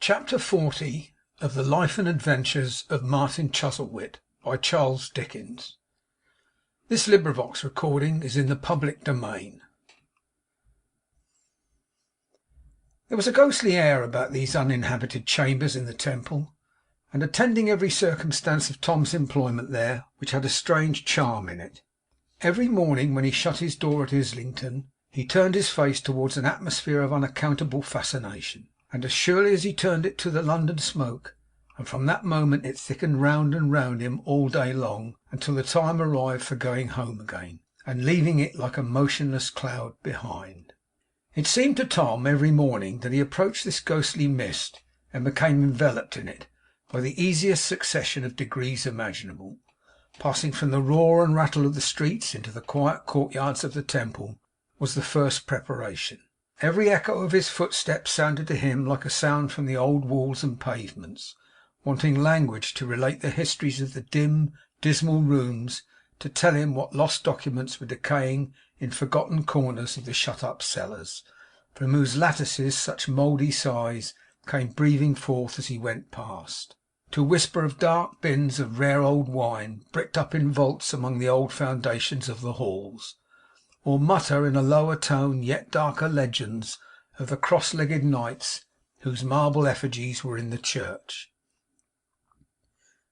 Chapter 40 of the Life and Adventures of Martin Chuzzlewit, by Charles Dickens. This recording is in the public domain. There was a ghostly air about these uninhabited chambers in the Temple, and attending every circumstance of Tom's employment there, which had a strange charm in it. Every morning when he shut his door at Islington, he turned his face towards an atmosphere of unaccountable fascination. And as surely as he turned it to the London smoke, and from that moment it thickened round and round him all day long, until the time arrived for going home again, and leaving it like a motionless cloud behind. It seemed to Tom every morning that he approached this ghostly mist, and became enveloped in it, by the easiest succession of degrees imaginable. Passing from the roar and rattle of the streets into the quiet courtyards of the Temple was the first preparation. Every echo of his footsteps sounded to him like a sound from the old walls and pavements, wanting language to relate the histories of the dim, dismal rooms, to tell him what lost documents were decaying in forgotten corners of the shut-up cellars, from whose lattices such mouldy sighs came breathing forth as he went past; to whisper of dark bins of rare old wine, bricked up in vaults among the old foundations of the halls; or mutter in a lower tone yet darker legends of the cross-legged knights whose marble effigies were in the church.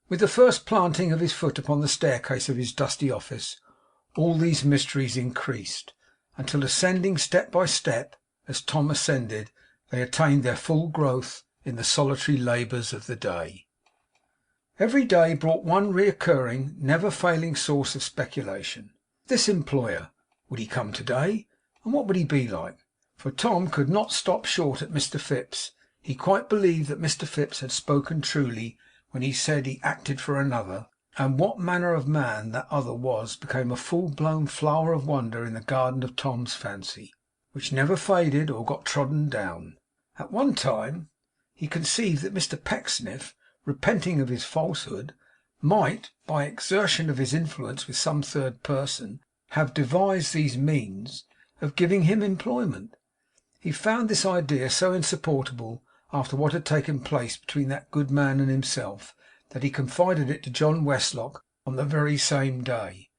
With the first planting of his foot upon the staircase of his dusty office, all these mysteries increased, until ascending step by step, as Tom ascended, they attained their full growth in the solitary labours of the day. Every day brought one recurring, never failing source of speculation. This employer, would he come to-day, and what would he be like? For Tom could not stop short at Mr Phips. He quite believed that Mr Phips had spoken truly when he said he acted for another; and what manner of man that other was became a full-blown flower of wonder in the garden of Tom's fancy, which never faded or got trodden down. At one time he conceived that Mr Pecksniff, repenting of his falsehood, might, by exertion of his influence with some third person, have devised these means of giving him employment. He found this idea so insupportable after what had taken place between that good man and himself, that he confided it to John Westlock on the very same day,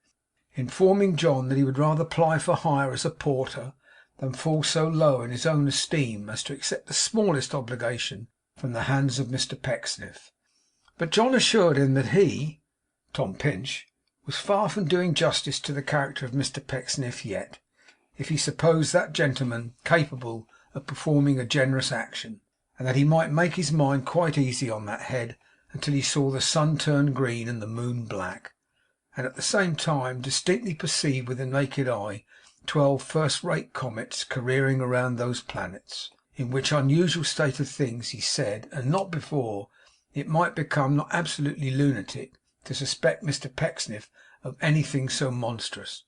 informing John that he would rather ply for hire as a porter than fall so low in his own esteem as to accept the smallest obligation from the hands of Mr Pecksniff. But John assured him that he, Tom Pinch, was far from doing justice to the character of Mr Pecksniff yet, if he supposed that gentleman capable of performing a generous action, and that he might make his mind quite easy on that head until he saw the sun turn green and the moon black, and at the same time distinctly perceive with the naked eye 12 first-rate comets careering around those planets; in which unusual state of things, he said, and not before, it might become not absolutely lunatic to suspect Mr Pecksniff of anything so monstrous.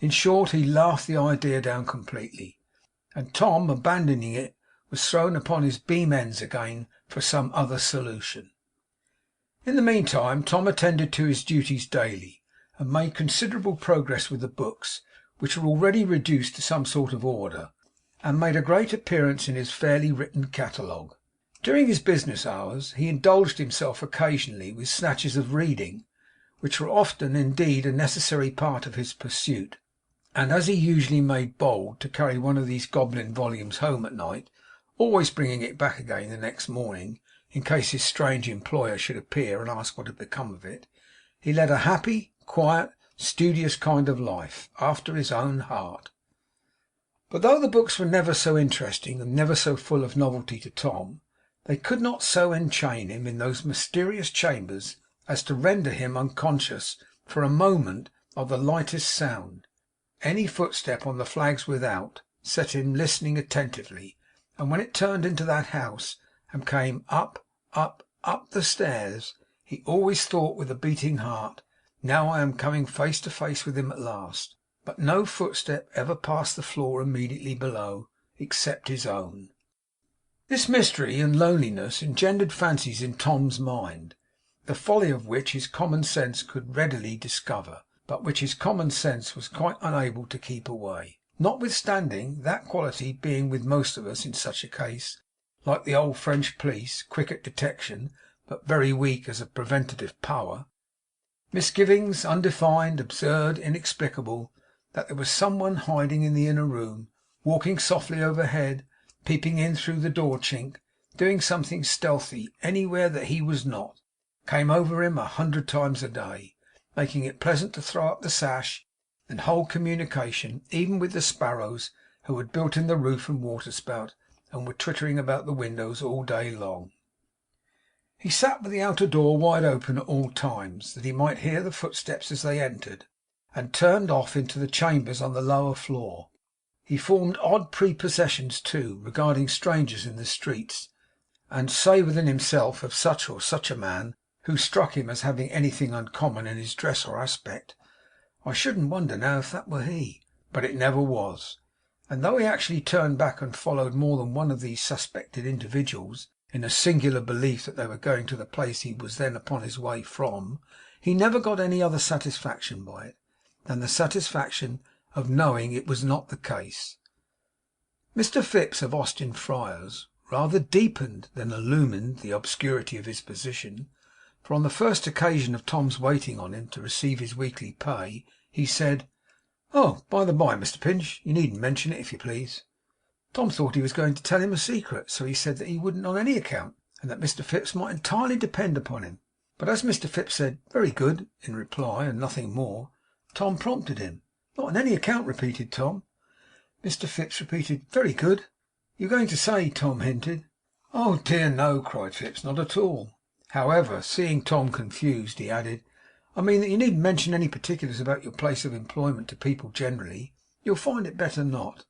In short, he laughed the idea down completely, and Tom, abandoning it, was thrown upon his beam ends again for some other solution. In the meantime Tom attended to his duties daily, and made considerable progress with the books, which were already reduced to some sort of order, and made a great appearance in his fairly written catalogue. During his business hours he indulged himself occasionally with snatches of reading, which were often indeed a necessary part of his pursuit; and as he usually made bold to carry one of these goblin volumes home at night, always bringing it back again the next morning, in case his strange employer should appear and ask what had become of it, he led a happy, quiet, studious kind of life, after his own heart. But though the books were never so interesting and never so full of novelty to Tom, they could not so enchain him in those mysterious chambers as to render him unconscious for a moment of the lightest sound. Any footstep on the flags without set him listening attentively; and when it turned into that house, and came up, up, up the stairs, he always thought with a beating heart, now I am coming face to face with him at last. But no footstep ever passed the floor immediately below, except his own. This mystery and loneliness engendered fancies in Tom's mind, the folly of which his common sense could readily discover, but which his common sense was quite unable to keep away. Notwithstanding that quality being with most of us, in such a case, like the old French police, quick at detection, but very weak as a preventative power. Misgivings, undefined, absurd, inexplicable, that there was some one hiding in the inner room, walking softly overhead, peeping in through the door chink, doing something stealthy anywhere that he was not, came over him 100 times a day, making it pleasant to throw up the sash and hold communication even with the sparrows who had built in the roof and waterspout, and were twittering about the windows all day long. He sat with the outer door wide open at all times, that he might hear the footsteps as they entered, and turned off into the chambers on the lower floor. He formed odd prepossessions, too, regarding strangers in the streets, and say within himself of such or such a man who struck him as having anything uncommon in his dress or aspect, I shouldn't wonder now if that were he. But it never was. And though he actually turned back and followed more than one of these suspected individuals, in a singular belief that they were going to the place he was then upon his way from, he never got any other satisfaction by it than the satisfaction of knowing it was not the case. Mr Fips of Austin Friars rather deepened than illumined the obscurity of his position, for on the first occasion of Tom's waiting on him to receive his weekly pay, he said, "Oh, by the by, Mr Pinch, you needn't mention it, if you please." Tom thought he was going to tell him a secret, so he said that he wouldn't on any account, and that Mr Fips might entirely depend upon him. But as Mr Fips said, "Very good," in reply, and nothing more, Tom prompted him. "Not on any account," repeated Tom. Mr Fips repeated, "Very good." "You were going to say," Tom hinted. "Oh dear no," cried Fips, "not at all." However, seeing Tom confused, he added, "I mean that you needn't mention any particulars about your place of employment to people generally. You'll find it better not."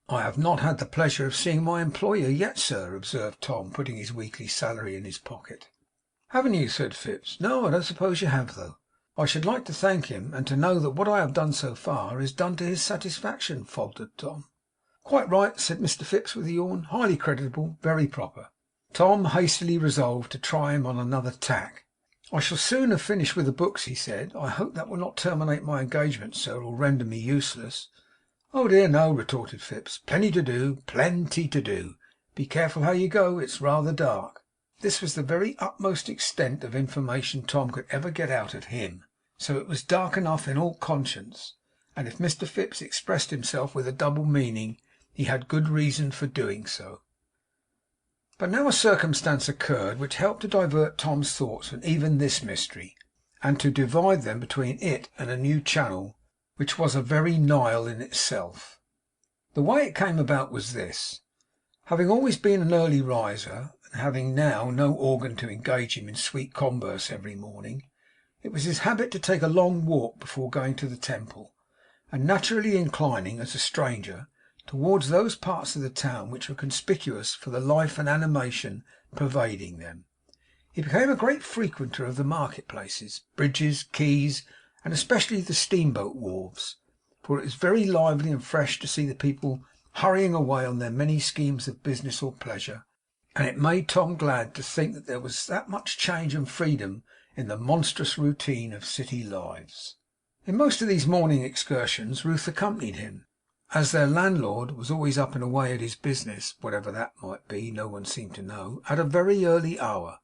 "I have not had the pleasure of seeing my employer yet, sir," observed Tom, putting his weekly salary in his pocket. "Haven't you?" said Fips. "No, I don't suppose you have, though." "I should like to thank him, and to know that what I have done so far is done to his satisfaction," faltered Tom. "Quite right," said Mr Fips with a yawn. "Highly creditable. Very proper." Tom hastily resolved to try him on another tack. "I shall soon have finished with the books," he said. "I hope that will not terminate my engagement, sir, or render me useless." "Oh dear no," retorted Fips. "Plenty to do. Plenty to do. Be careful how you go. It's rather dark." This was the very utmost extent of information Tom could ever get out of him. So it was dark enough in all conscience, and if Mr Fips expressed himself with a double meaning, he had good reason for doing so. But now a circumstance occurred which helped to divert Tom's thoughts from even this mystery, and to divide them between it and a new channel, which was a very Nile in itself. The way it came about was this. Having always been an early riser, and having now no organ to engage him in sweet converse every morning, it was his habit to take a long walk before going to the Temple, and naturally inclining, as a stranger, towards those parts of the town which were conspicuous for the life and animation pervading them, he became a great frequenter of the marketplaces, bridges, quays, and especially the steamboat wharves, for it was very lively and fresh to see the people hurrying away on their many schemes of business or pleasure, and it made Tom glad to think that there was that much change and freedom in the monstrous routine of city lives. In most of these morning excursions Ruth accompanied him. As their landlord was always up and away at his business, whatever that might be, no one seemed to know, at a very early hour,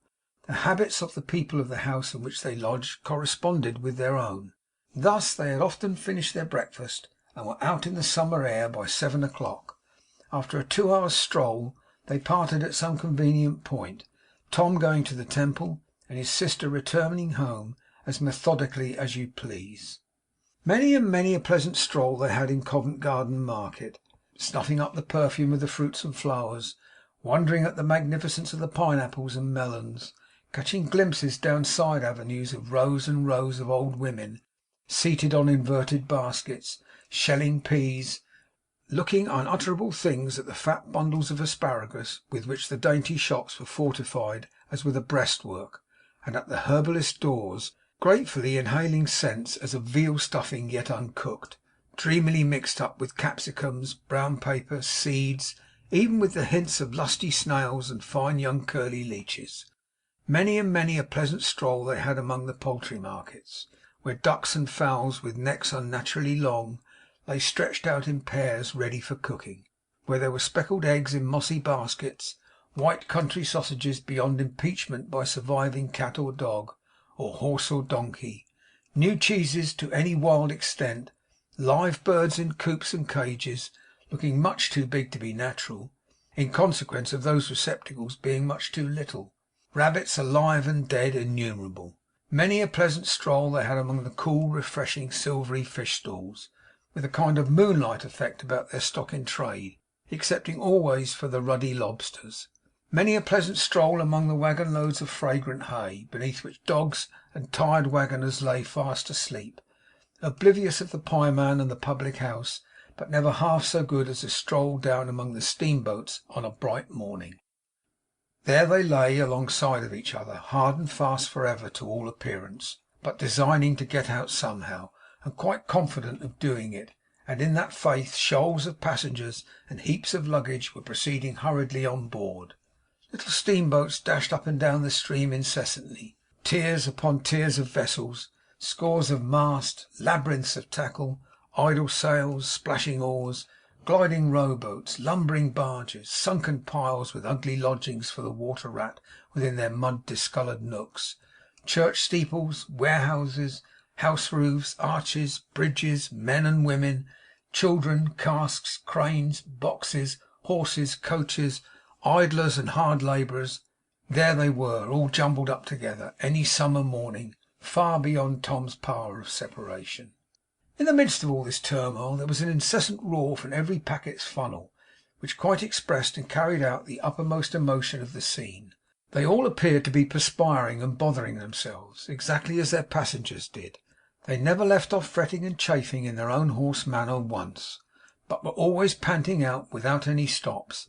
the habits of the people of the house in which they lodged corresponded with their own. Thus they had often finished their breakfast, and were out in the summer air by 7 o'clock. After a 2 hours' stroll, they parted at some convenient point, Tom going to the Temple, and his sister returning home as methodically as you please. Many and many a pleasant stroll they had in Covent Garden Market, snuffing up the perfume of the fruits and flowers, wondering at the magnificence of the pineapples and melons, catching glimpses down side avenues of rows and rows of old women seated on inverted baskets, shelling peas, looking unutterable things at the fat bundles of asparagus with which the dainty shops were fortified as with a breastwork, and at the herbalist's doors gratefully inhaling scents as of veal stuffing yet uncooked, dreamily mixed up with capsicums, brown paper, seeds, even with the hints of lusty snails and fine young curly leeches. Many and many a pleasant stroll they had among the poultry markets, where ducks and fowls with necks unnaturally long lay stretched out in pairs ready for cooking, where there were speckled eggs in mossy baskets, white country sausages beyond impeachment by surviving cat or dog, or horse or donkey, new cheeses to any wild extent, live birds in coops and cages, looking much too big to be natural, in consequence of those receptacles being much too little, rabbits alive and dead innumerable. Many a pleasant stroll they had among the cool, refreshing, silvery fish stalls, with a kind of moonlight effect about their stock in trade, excepting always for the ruddy lobsters. Many a pleasant stroll among the waggon loads of fragrant hay, beneath which dogs and tired waggoners lay fast asleep, oblivious of the pieman and the public house, but never half so good as a stroll down among the steamboats on a bright morning. There they lay alongside of each other, hard and fast for ever to all appearance, but designing to get out somehow, and quite confident of doing it. And in that faith shoals of passengers and heaps of luggage were proceeding hurriedly on board. Little steamboats dashed up and down the stream incessantly, tiers upon tiers of vessels, scores of masts, labyrinths of tackle, idle sails, splashing oars, gliding rowboats, lumbering barges, sunken piles with ugly lodgings for the water rat within their mud discoloured nooks, church steeples, warehouses, house roofs, arches, bridges, men and women, children, casks, cranes, boxes, horses, coaches, idlers and hard labourers. There they were, all jumbled up together, any summer morning, far beyond Tom's power of separation. In the midst of all this turmoil there was an incessant roar from every packet's funnel, which quite expressed and carried out the uppermost emotion of the scene. They all appeared to be perspiring and bothering themselves, exactly as their passengers did. They never left off fretting and chafing in their own hoarse manner once, but were always panting out without any stops,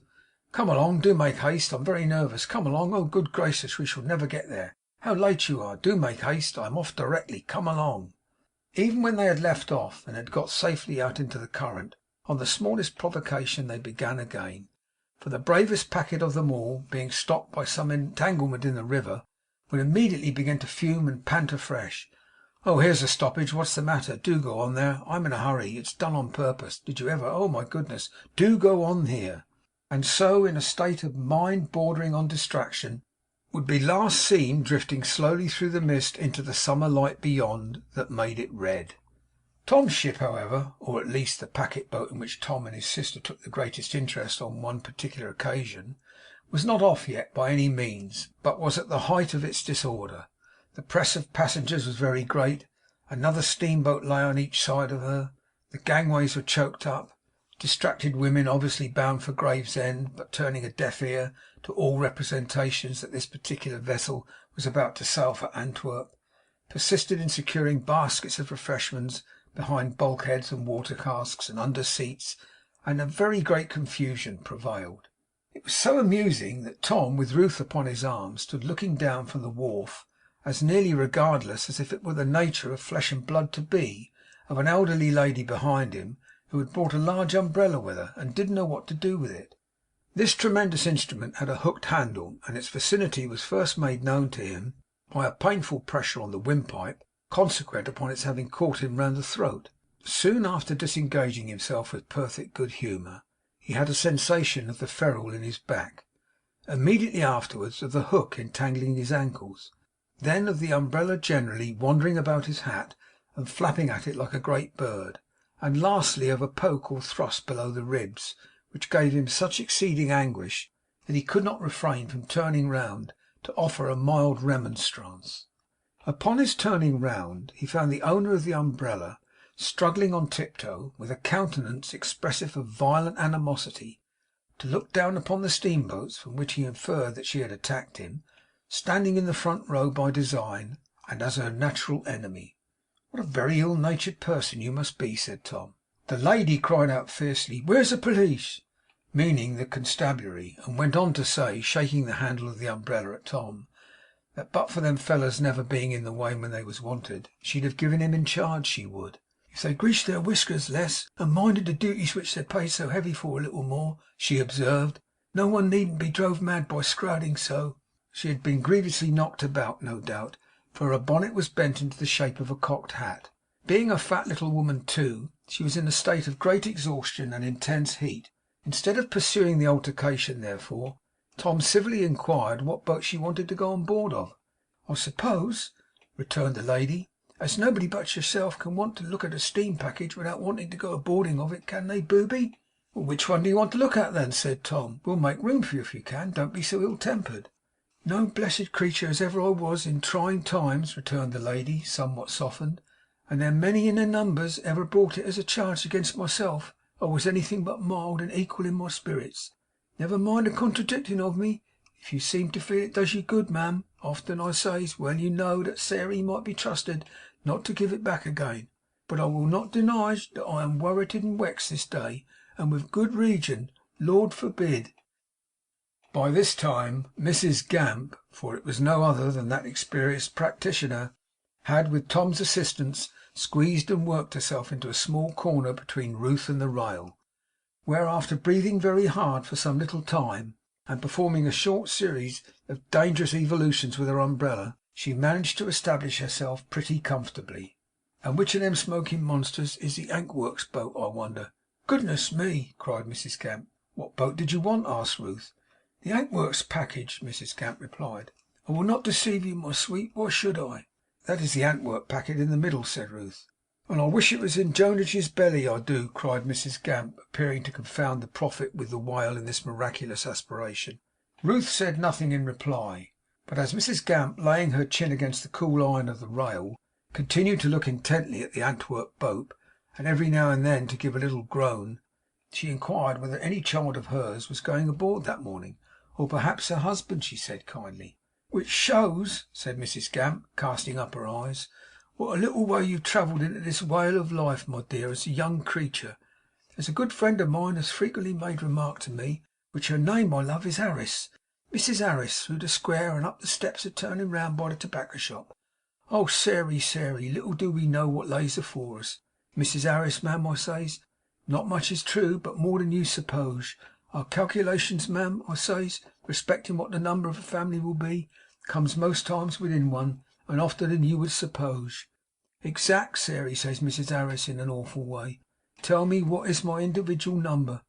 "Come along! Do make haste! I'm very nervous! Come along! Oh, good gracious, we shall never get there! How late you are! Do make haste! I am off directly! Come along!" Even when they had left off, and had got safely out into the current, on the smallest provocation they began again. For the bravest packet of them all, being stopped by some entanglement in the river, would immediately begin to fume and pant afresh. "Oh, here's a stoppage! What's the matter? Do go on there! I'm in a hurry! It's done on purpose! Did you ever? Oh, my goodness! Do go on here!" And so, in a state of mind bordering on distraction, would be last seen drifting slowly through the mist into the summer light beyond, that made it red. Tom's ship, however, or at least the packet boat in which Tom and his sister took the greatest interest on one particular occasion, was not off yet by any means, but was at the height of its disorder. The press of passengers was very great. Another steamboat lay on each side of her. The gangways were choked up. Distracted women, obviously bound for Gravesend, but turning a deaf ear to all representations that this particular vessel was about to sail for Antwerp, persisted in securing baskets of refreshments behind bulkheads and water casks and under seats, and a very great confusion prevailed. It was so amusing that Tom, with Ruth upon his arm, stood looking down from the wharf, as nearly regardless as if it were the nature of flesh and blood to be, of an elderly lady behind him, who had brought a large umbrella with her, and didn't know what to do with it. This tremendous instrument had a hooked handle, and its vicinity was first made known to him by a painful pressure on the windpipe, consequent upon its having caught him round the throat. Soon after disengaging himself with perfect good humour, he had a sensation of the ferrule in his back. Immediately afterwards of the hook entangling his ankles. Then of the umbrella generally wandering about his hat and flapping at it like a great bird. And lastly of a poke or thrust below the ribs, which gave him such exceeding anguish that he could not refrain from turning round to offer a mild remonstrance. Upon his turning round, he found the owner of the umbrella struggling on tiptoe, with a countenance expressive of violent animosity, to look down upon the steamboats, from which he inferred that she had attacked him, standing in the front row by design, and as her natural enemy. "What a very ill-natured person you must be," said Tom. The lady cried out fiercely, "Where's the police?" meaning the constabulary, and went on to say, shaking the handle of the umbrella at Tom, that but for them fellers never being in the way when they was wanted, she'd have given him in charge, she would. "If they greased their whiskers less, and minded the duties which they're paid so heavy for a little more," she observed, "no one needn't be drove mad by scrowding so." She had been grievously knocked about, no doubt, for her bonnet was bent into the shape of a cocked hat. Being a fat little woman too, she was in a state of great exhaustion and intense heat. Instead of pursuing the altercation, therefore, Tom civilly inquired what boat she wanted to go on board of. 'I suppose,' returned the lady, 'as nobody but yourself can want to look at a steam package without wanting to go a boarding of it, can they, booby?' 'Well, which one do you want to look at, then?' said Tom. 'We'll make room for you if you can. Don't be so ill-tempered.' 'No blessed creature as ever I was in trying times,' returned the lady, somewhat softened, 'and they're many in their numbers, ever brought it as a charge against myself I was anything but mild and equal in my spirits. Never mind a contradicting of me. If you seem to feel it does you good, ma'am, often I says, well you know that Sairey might be trusted not to give it back again. But I will not deny that I am worrited and wexed this day, and with good reason. Lord forbid!' By this time Mrs Gamp, for it was no other than that experienced practitioner, had, with Tom's assistance, squeezed and worked herself into a small corner between Ruth and the rail, where, after breathing very hard for some little time, and performing a short series of dangerous evolutions with her umbrella, she managed to establish herself pretty comfortably. 'And which of them smoking monsters is the Ankworks boat, I wonder?' 'Goodness me!' cried Mrs Gamp. 'What boat did you want?' asked Ruth. 'The Ankworks package,' Mrs Gamp replied. 'I will not deceive you, my sweet. Why should I?' 'That is the Antwerp packet in the middle,' said Ruth. 'And I wish it was in Jonas's belly, I do,' cried Mrs Gamp, appearing to confound the prophet with the whale in this miraculous aspiration. Ruth said nothing in reply; but as Mrs Gamp, laying her chin against the cool iron of the rail, continued to look intently at the Antwerp boat, and every now and then to give a little groan, she inquired whether any child of hers was going aboard that morning, or perhaps her husband, she said kindly. 'Which shows,' said Mrs Gamp, casting up her eyes, 'what a little way you've travelled into this whale of life, my dear, as a young creature. As a good friend of mine has frequently made remark to me, which her name, my love, is Harris, Mrs Harris, through the square and up the steps a turning round by the tobacco shop. Oh, Sairey, Sairey, little do we know what lays afore us. Mrs Harris, ma'am, I says, not much is true, but more than you suppose. Our calculations, ma'am, I says, respecting what the number of a family will be, comes most times within one, and oftener than you would suppose.' 'Exact, Sairey,' says Mrs Harris in an awful way. 'Tell me what is my individual number.'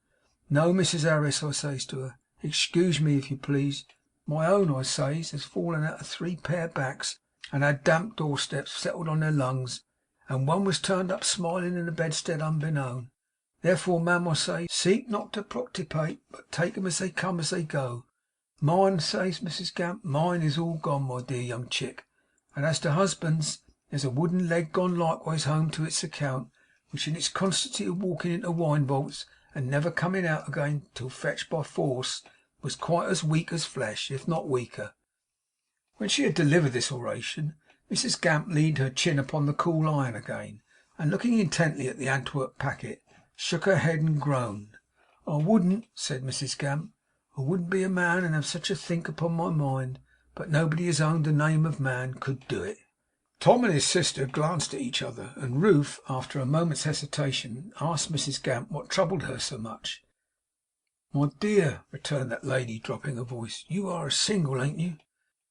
'No, Mrs Harris,' I says to her. 'Excuse me, if you please. My own,' I says, 'has fallen out of 3 pair backs, and had damp doorsteps settled on their lungs, and one was turned up smiling in the bedstead unbeknown. Therefore, ma'am, I say, seek not to proctipate, but take 'em as they come as they go. Mine,' says Mrs Gamp, 'mine is all gone, my dear young chick. And as to husbands, there's a wooden leg gone likewise home to its account, which in its constancy of walking into wine vaults and never coming out again till fetched by force, was quite as weak as flesh, if not weaker.' When she had delivered this oration, Mrs Gamp leaned her chin upon the cool iron again, and looking intently at the Antwerp packet, shook her head and groaned. 'I wouldn't,' said Mrs Gamp, 'I wouldn't be a man and have such a think upon my mind, but nobody as owned the name of man could do it.' Tom and his sister glanced at each other, and Ruth, after a moment's hesitation, asked Mrs Gamp what troubled her so much. 'My dear,' returned that lady, dropping her voice, 'you are a single, ain't you?'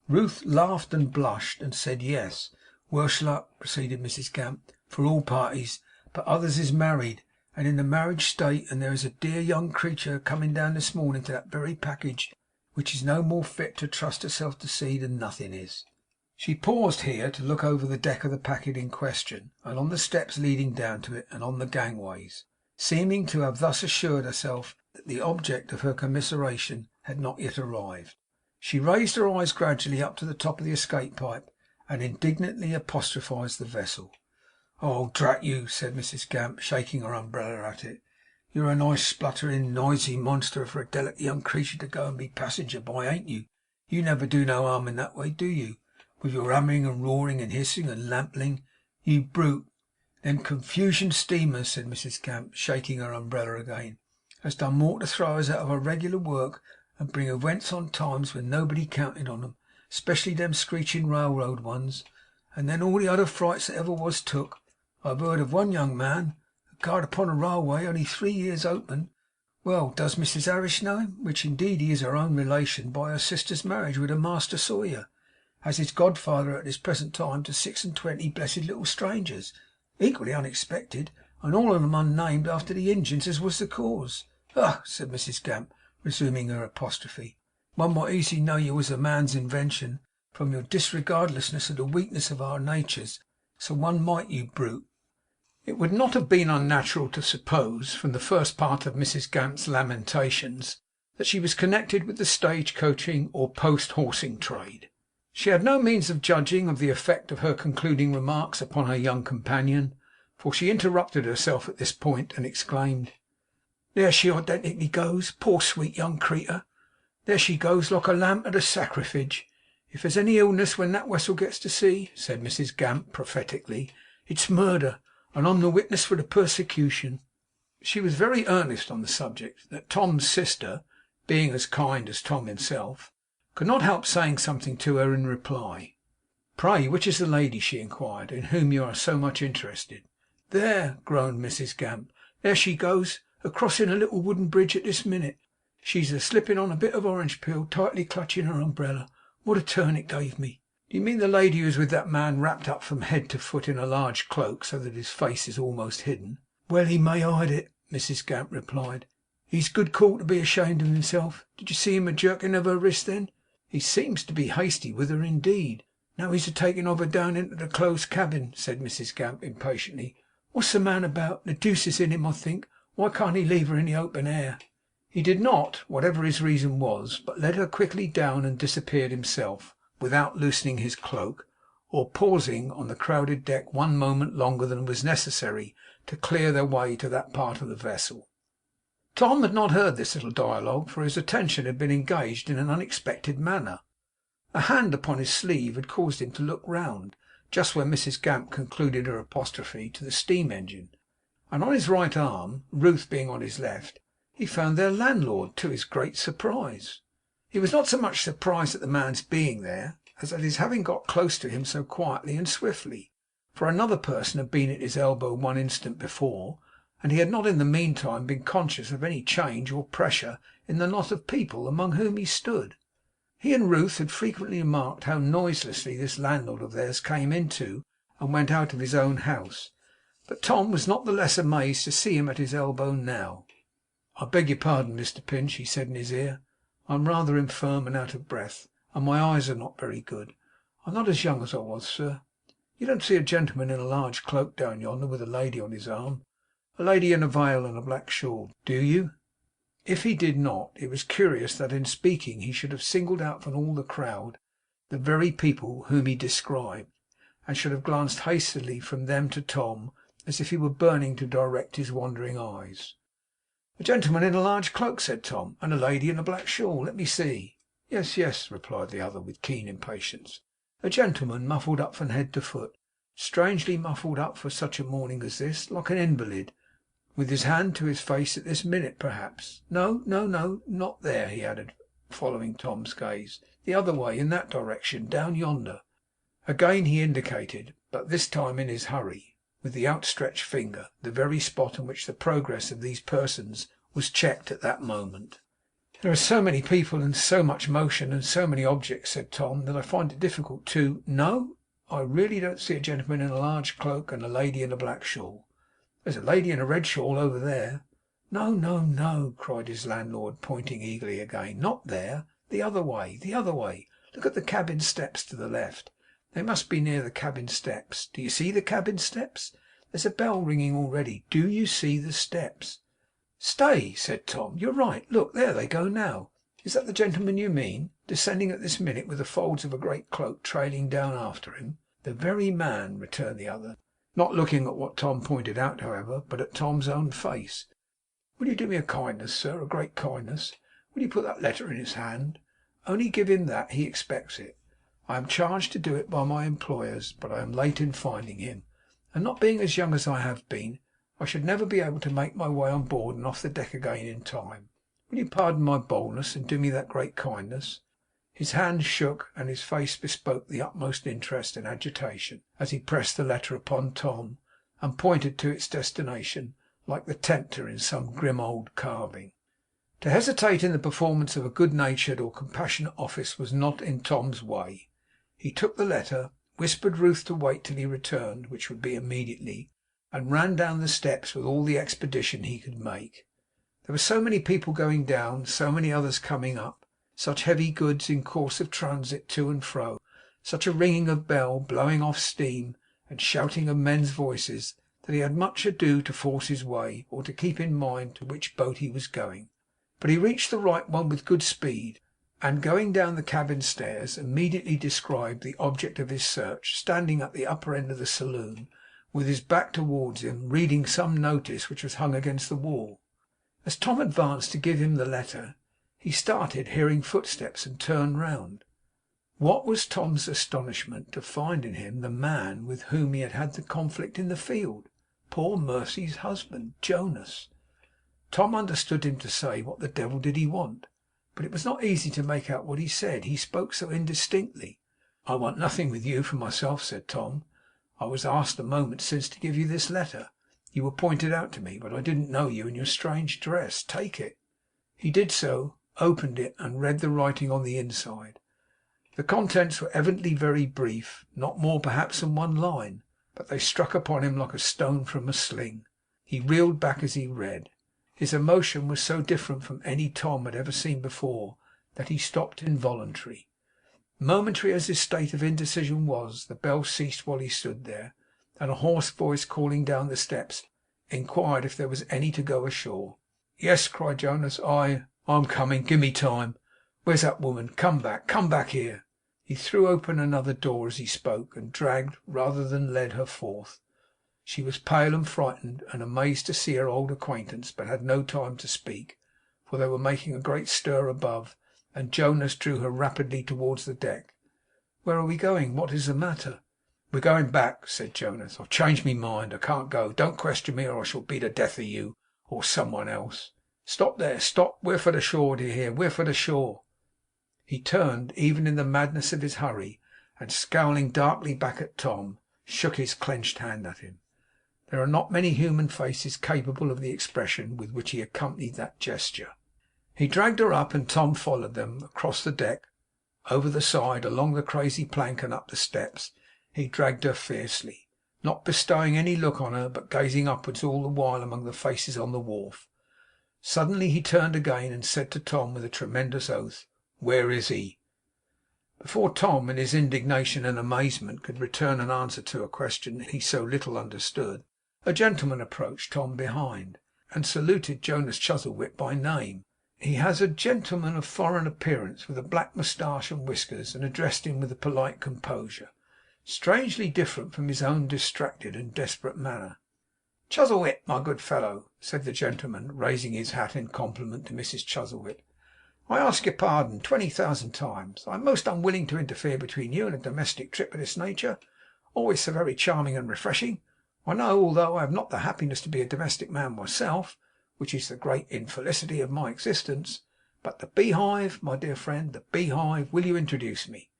Ruth laughed and blushed, and said yes. 'Worse luck,' proceeded Mrs Gamp, 'for all parties, but others is married, and in the marriage state, and there is a dear young creature coming down this morning to that very package, which is no more fit to trust herself to see than nothing is.' She paused here to look over the deck of the packet in question, and on the steps leading down to it, and on the gangways, seeming to have thus assured herself that the object of her commiseration had not yet arrived. She raised her eyes gradually up to the top of the escape pipe, and indignantly apostrophized the vessel. 'Oh, drat you!' said Mrs Gamp, shaking her umbrella at it. 'You're a nice spluttering, noisy monster for a delicate young creature to go and be passenger by, ain't you? You never do no harm in that way, do you? With your humming and roaring and hissing and lampling, you brute! Them confusion steamers,' said Mrs Gamp, shaking her umbrella again, 'has done more to throw us out of our regular work, and bring events on times when nobody counted on 'em, especially them screeching railroad ones, and then all the other frights that ever was took. I've heard of one young man, a guard upon a railway, only 3 years open. Well, does Mrs Harris know him? Which indeed he is her own relation by her sister's marriage with a Master Sawyer, as his godfather at this present time to 26 blessed little strangers, equally unexpected, and all of 'em unnamed after the Injuns as was the cause. Ugh!' said Mrs Gamp, resuming her apostrophe. One might easily know you was a man's invention, from your disregardlessness of the weakness of our natures. So one might, you brute.' It would not have been unnatural to suppose, from the first part of Mrs Gamp's lamentations, that she was connected with the stage coaching or post horsing trade. She had no means of judging of the effect of her concluding remarks upon her young companion, for she interrupted herself at this point, and exclaimed, 'There she identically goes, poor sweet young creetur! There she goes, like a lamb at a sacrifige. If there's any illness when that wessel gets to sea,' said Mrs Gamp, prophetically, 'it's murder, and I'm the witness for the persecution.' She was very earnest on the subject, that Tom's sister, being as kind as Tom himself, could not help saying something to her in reply. 'Pray, which is the lady,' she inquired, 'in whom you are so much interested?' 'There!' groaned Mrs Gamp. 'There she goes, a crossing a little wooden bridge at this minute. She's a slipping on a bit of orange peel, tightly clutching her umbrella. What a turn it gave me!' 'Do you mean the lady who is with that man wrapped up from head to foot in a large cloak, so that his face is almost hidden?' 'Well he may hide it,' Mrs Gamp replied. 'He's good call to be ashamed of himself. Did you see him a jerking of her wrist then? He seems to be hasty with her indeed. Now he's a taking of her down into the closed cabin,' said Mrs Gamp, impatiently. 'What's the man about? The deuce is in him, I think. Why can't he leave her in the open air?' He did not, whatever his reason was, but led her quickly down and disappeared himself, without loosening his cloak, or pausing on the crowded deck one moment longer than was necessary to clear their way to that part of the vessel. Tom had not heard this little dialogue, for his attention had been engaged in an unexpected manner. A hand upon his sleeve had caused him to look round, just when Mrs Gamp concluded her apostrophe to the steam engine, and on his right arm, Ruth being on his left, he found their landlord, to his great surprise. He was not so much surprised at the man's being there, as at his having got close to him so quietly and swiftly, for another person had been at his elbow one instant before, and he had not in the meantime been conscious of any change or pressure in the knot of people among whom he stood. He and Ruth had frequently remarked how noiselessly this landlord of theirs came into and went out of his own house, but Tom was not the less amazed to see him at his elbow now. 'I beg your pardon, Mr Pinch,' he said in his ear. 'I am rather infirm and out of breath, and my eyes are not very good. I'm not as young as I was, sir. You don't see a gentleman in a large cloak down yonder, with a lady on his arm, a lady in a veil and a black shawl, do you?' If he did not, it was curious that in speaking he should have singled out from all the crowd the very people whom he described, and should have glanced hastily from them to Tom, as if he were burning to direct his wandering eyes. 'A gentleman in a large cloak,' said Tom, 'and a lady in a black shawl. Let me see.' 'Yes, yes,' replied the other, with keen impatience. 'A gentleman muffled up from head to foot, strangely muffled up for such a morning as this, like an invalid, with his hand to his face at this minute, perhaps. No, not there,' he added, following Tom's gaze. 'The other way, in that direction, down yonder.' Again he indicated, but this time in his hurry, with the outstretched finger, the very spot on which the progress of these persons was checked at that moment. 'There are so many people, and so much motion, and so many objects,' said Tom, 'that I find it difficult to No, I really don't see a gentleman in a large cloak and a lady in a black shawl. There's a lady in a red shawl over there.' 'No,' cried his landlord, pointing eagerly again. 'Not there. The other way, the other way. Look at the cabin steps to the left. They must be near the cabin steps. Do you see the cabin steps? There's a bell ringing already. Do you see the steps?' 'Stay,' said Tom. 'You're right. Look, there they go now. Is that the gentleman you mean, descending at this minute with the folds of a great cloak trailing down after him?' 'The very man,' returned the other, not looking at what Tom pointed out, however, but at Tom's own face. 'Will you do me a kindness, sir, a great kindness? Will you put that letter in his hand? Only give him that. He expects it. I am charged to do it by my employers, but I am late in finding him, and not being as young as I have been, I should never be able to make my way on board and off the deck again in time. Will you pardon my boldness, and do me that great kindness?' His hand shook, and his face bespoke the utmost interest and agitation, as he pressed the letter upon Tom, and pointed to its destination, like the tempter in some grim old carving. To hesitate in the performance of a good-natured or compassionate office was not in Tom's way. He took the letter, whispered Ruth to wait till he returned, which would be immediately, and ran down the steps with all the expedition he could make. There were so many people going down, so many others coming up, such heavy goods in course of transit to and fro, such a ringing of bell, blowing off steam, and shouting of men's voices, that he had much ado to force his way, or to keep in mind to which boat he was going. But he reached the right one with good speed, and going down the cabin stairs, immediately descried the object of his search standing at the upper end of the saloon, with his back towards him, reading some notice which was hung against the wall. As Tom advanced to give him the letter, he started, hearing footsteps, and turned round. What was Tom's astonishment to find in him the man with whom he had had the conflict in the field, poor Mercy's husband, Jonas. Tom understood him to say, what the devil did he want? But it was not easy to make out what he said, he spoke so indistinctly. I want nothing with you for myself, said Tom. I was asked a moment since to give you this letter. You were pointed out to me, but I didn't know you in your strange dress. Take it. He did so, opened it, and read the writing on the inside. The contents were evidently very brief, not more perhaps than one line, but they struck upon him like a stone from a sling. He reeled back as he read. His emotion was so different from any Tom had ever seen before, that he stopped involuntary. Momentary as his state of indecision was, the bell ceased while he stood there, and a hoarse voice calling down the steps inquired if there was any to go ashore. Yes, cried Jonas, I'm coming. Give me time. Where's that woman? Come back here. He threw open another door as he spoke, and dragged rather than led her forth. She was pale and frightened, and amazed to see her old acquaintance, but had no time to speak, for they were making a great stir above, and Jonas drew her rapidly towards the deck. Where are we going? What is the matter? We're going back, said Jonas. I've changed me mind. I can't go. Don't question me, or I shall be the death of you, or someone else. Stop there, stop. We're for the shore, do you hear? We're for the shore. He turned, even in the madness of his hurry, and scowling darkly back at Tom, shook his clenched hand at him. There are not many human faces capable of the expression with which he accompanied that gesture. He dragged her up, and Tom followed them, across the deck, over the side, along the crazy plank, and up the steps. He dragged her fiercely, not bestowing any look on her, but gazing upwards all the while among the faces on the wharf. Suddenly he turned again, and said to Tom with a tremendous oath, Where is he? Before Tom, in his indignation and amazement, could return an answer to a question he so little understood, a gentleman approached Tom behind, and saluted Jonas Chuzzlewit by name. He has a gentleman of foreign appearance, with a black moustache and whiskers, and addressed him with a polite composure, strangely different from his own distracted and desperate manner. Chuzzlewit, my good fellow, said the gentleman, raising his hat in compliment to Mrs. Chuzzlewit, I ask your pardon 20,000 times. I am most unwilling to interfere between you and a domestic trip of this nature, always so very charming and refreshing. I know, although I have not the happiness to be a domestic man myself, which is the great infelicity of my existence, but the beehive, my dear friend, the beehive, will you introduce me?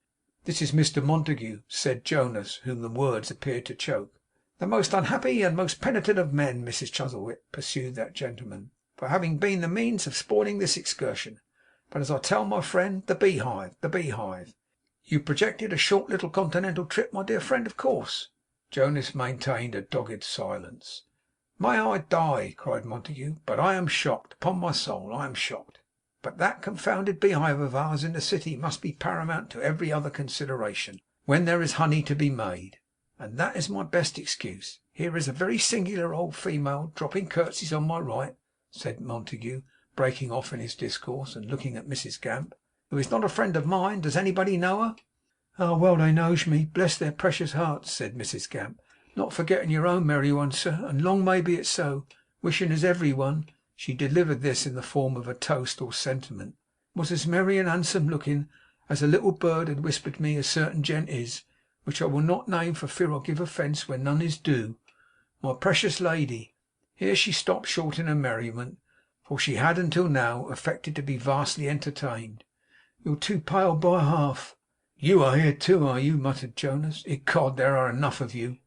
This is Mr. Montague, said Jonas, whom the words appeared to choke. The most unhappy and most penitent of men, Mrs. Chuzzlewit, pursued that gentleman, for having been the means of spoiling this excursion. But as I tell my friend, the beehive, the beehive. You projected a short little continental trip, my dear friend, of course. Jonas maintained a dogged silence. May I die, cried Montague, but I am shocked. Upon my soul, I am shocked. But that confounded beehive of ours in the city must be paramount to every other consideration, when there is honey to be made. And that is my best excuse. Here is a very singular old female, dropping curtsies on my right, said Montague, breaking off in his discourse, and looking at Mrs. Gamp, who is not a friend of mine. Does anybody know her? Ah, well they knows me, bless their precious hearts, said Mrs. Gamp. Not forgetting your own merry one, sir, and long may be it so. Wishing as every one, she delivered this in the form of a toast or sentiment, was as merry and handsome looking as a little bird had whispered me a certain gent is, which I will not name for fear I'll give offence where none is due. My precious lady. Here she stopped short in her merriment, for she had until now affected to be vastly entertained. You're too pale by half. You are here too, are you? Muttered Jonas. Ecod, there are enough of you.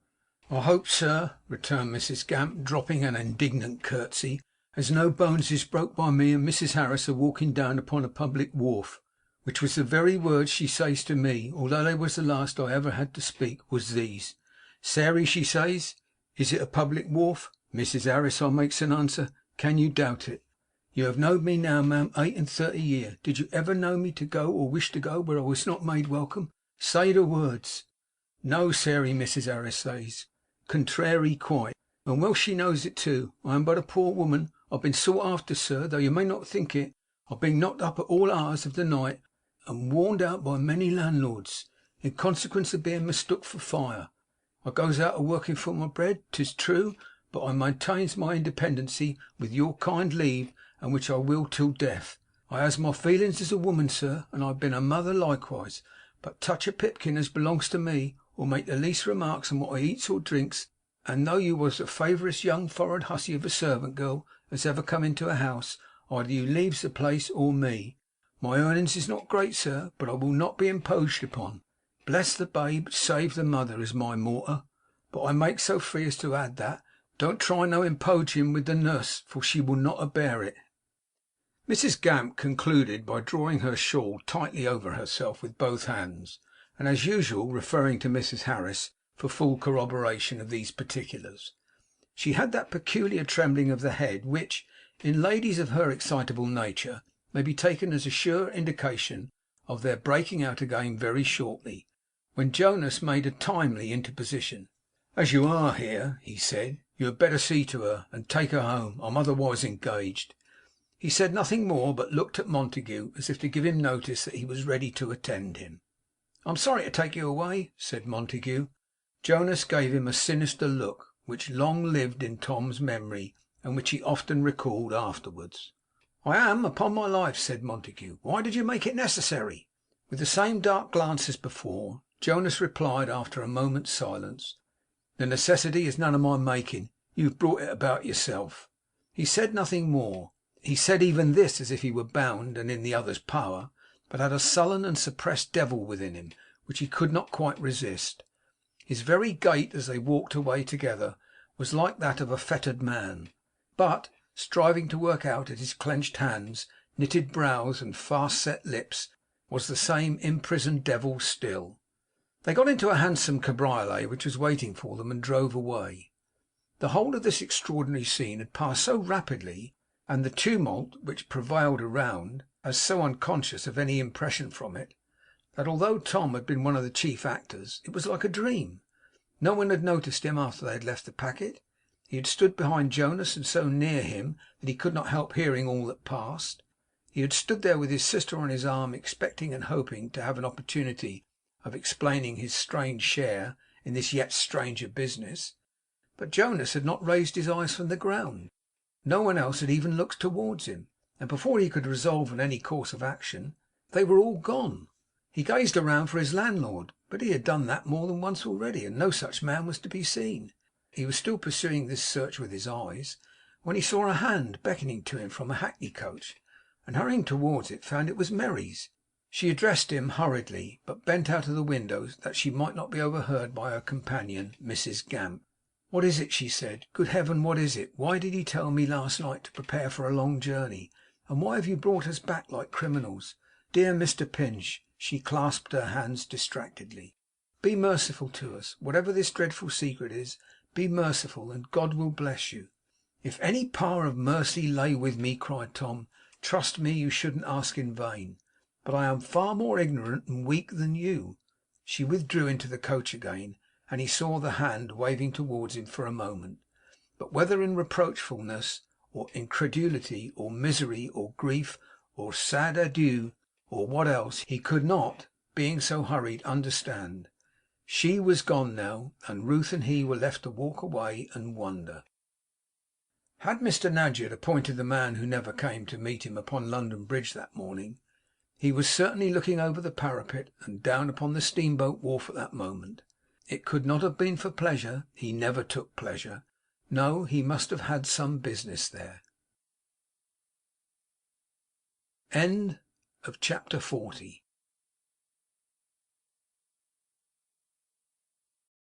I hope, sir, returned Mrs. Gamp, dropping an indignant curtsy, as no bones is broke by me and Mrs. Harris a walking down upon a public wharf, which was the very words she says to me, although they was the last I ever had to speak, was these. Sairey, she says, is it a public wharf? Mrs. Harris, I makes an answer, can you doubt it? You have knowed me now, ma'am, 38 year. Did you ever know me to go or wish to go where I was not made welcome? Say the words.' 'No, Sairey,' Mrs Harris says. 'Contrairy quite. And well she knows it too. I am but a poor woman. I've been sought after, sir, though you may not think it. I've been knocked up at all hours of the night, and warned out by many landlords, in consequence of being mistook for fire. I goes out a working for my bread, 'tis true, but I maintains my independency with your kind leave, and which I will till death. I has my feelings as a woman, sir, and I've been a mother likewise. But touch a pipkin as belongs to me, or make the least remarks on what I eats or drinks, and though you was the favouriteest young foreign hussy of a servant girl as ever come into a house, either you leaves the place or me. My earnings is not great, sir, but I will not be imposed upon. Bless the babe, save the mother, is my mortar. But I make so free as to add that, don't try no impoging with the nurse, for she will not abear it.' Mrs Gamp concluded by drawing her shawl tightly over herself with both hands, and as usual referring to Mrs Harris for full corroboration of these particulars. She had that peculiar trembling of the head which, in ladies of her excitable nature, may be taken as a sure indication of their breaking out again very shortly, when Jonas made a timely interposition. 'As you are here,' he said, 'you had better see to her, and take her home. I'm otherwise engaged.' He said nothing more, but looked at Montague as if to give him notice that he was ready to attend him. 'I am sorry to take you away,' said Montague. Jonas gave him a sinister look, which long lived in Tom's memory, and which he often recalled afterwards. 'I am, upon my life,' said Montague. 'Why did you make it necessary?' With the same dark glance as before, Jonas replied after a moment's silence: 'The necessity is none of my making. You've brought it about yourself.' He said nothing more. He said even this as if he were bound and in the other's power, but had a sullen and suppressed devil within him, which he could not quite resist. His very gait as they walked away together was like that of a fettered man, but, striving to work out at his clenched hands, knitted brows, and fast set lips, was the same imprisoned devil still. They got into a handsome cabriolet which was waiting for them, and drove away. The whole of this extraordinary scene had passed so rapidly, and the tumult which prevailed around as so unconscious of any impression from it, that although Tom had been one of the chief actors, it was like a dream. No one had noticed him after they had left the packet. He had stood behind Jonas, and so near him that he could not help hearing all that passed. He had stood there with his sister on his arm, expecting and hoping to have an opportunity of explaining his strange share in this yet stranger business. But Jonas had not raised his eyes from the ground. No one else had even looked towards him, and before he could resolve on any course of action, they were all gone. He gazed around for his landlord, but he had done that more than once already, and no such man was to be seen. He was still pursuing this search with his eyes, when he saw a hand beckoning to him from a hackney coach, and hurrying towards it, found it was Mary's. She addressed him hurriedly, but bent out of the window that she might not be overheard by her companion, Mrs Gamp. 'What is it?' she said. 'Good heaven, what is it? Why did he tell me last night to prepare for a long journey? And why have you brought us back like criminals? Dear Mr Pinch!' She clasped her hands distractedly. 'Be merciful to us. Whatever this dreadful secret is, be merciful, and God will bless you.' 'If any power of mercy lay with me,' cried Tom, 'trust me, you shouldn't ask in vain. But I am far more ignorant and weak than you.' She withdrew into the coach again, and he saw the hand waving towards him for a moment. But whether in reproachfulness, or incredulity, or misery, or grief, or sad adieu, or what else, he could not, being so hurried, understand. She was gone now, and Ruth and he were left to walk away and wonder. Had Mr Nadgett appointed the man who never came to meet him upon London Bridge that morning, he was certainly looking over the parapet and down upon the steamboat wharf at that moment. It could not have been for pleasure. He never took pleasure. No, he must have had some business there. End of chapter 40.